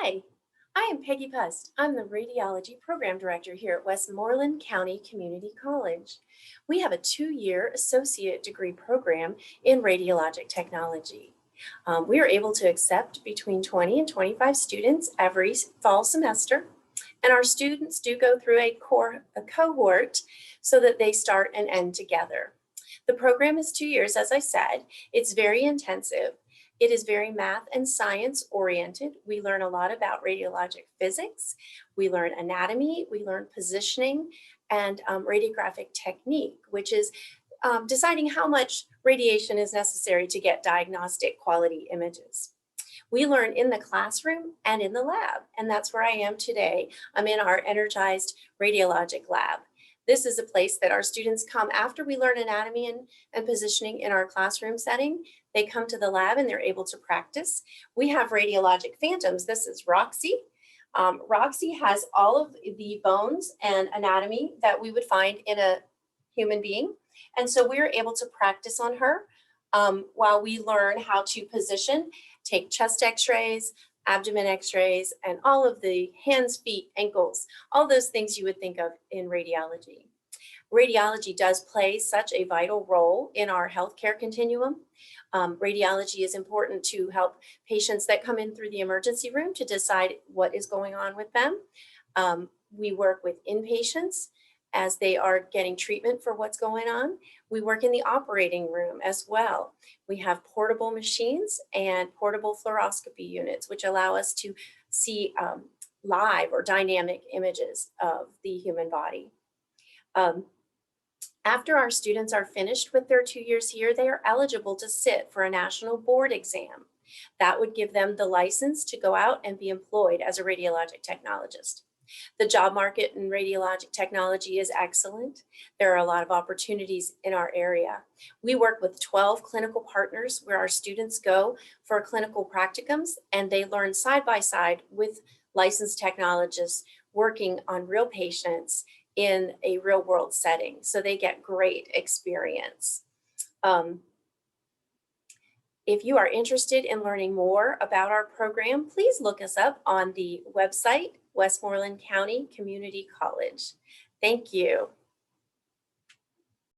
Hi, I am Peggy Pust. I'm the Radiology Program Director here at Westmoreland County Community College. We have a 2-year associate degree program in radiologic technology. We are able to accept between 20 and 25 students every fall semester, and our students do go through a cohort so that they start and end together. The program is 2 years, as I said. It's very intensive. It is very math and science oriented. We learn a lot about radiologic physics. We learn anatomy. We learn positioning and radiographic technique, which is deciding how much radiation is necessary to get diagnostic quality images. We learn in the classroom and in the lab, and that's where I am today. I'm in our energized radiologic lab. This is a place that our students come after we learn anatomy and positioning in our classroom setting. They come to the lab and they're able to practice. We have radiologic phantoms. This is Roxy. Roxy has all of the bones and anatomy that we would find in a human being. And so we're able to practice on her while we learn how to position, take chest x-rays, abdomen x-rays, and all of the hands, feet, ankles, all those things you would think of in radiology. Radiology does play such a vital role in our healthcare continuum. Radiology is important to help patients that come in through the emergency room to decide what is going on with them. We work with inpatients as they are getting treatment for what's going on. We work in the operating room as well. We have portable machines and portable fluoroscopy units, which allow us to see live or dynamic images of the human body. After our students are finished with their 2 years here, they are eligible to sit for a national board exam. That would give them the license to go out and be employed as a radiologic technologist. The job market in radiologic technology is excellent. There are a lot of opportunities in our area. We work with 12 clinical partners where our students go for clinical practicums and they learn side by side with licensed technologists working on real patients in a real world setting. So they get great experience. If you are interested in learning more about our program, please look us up on the website, Westmoreland County Community College. Thank you.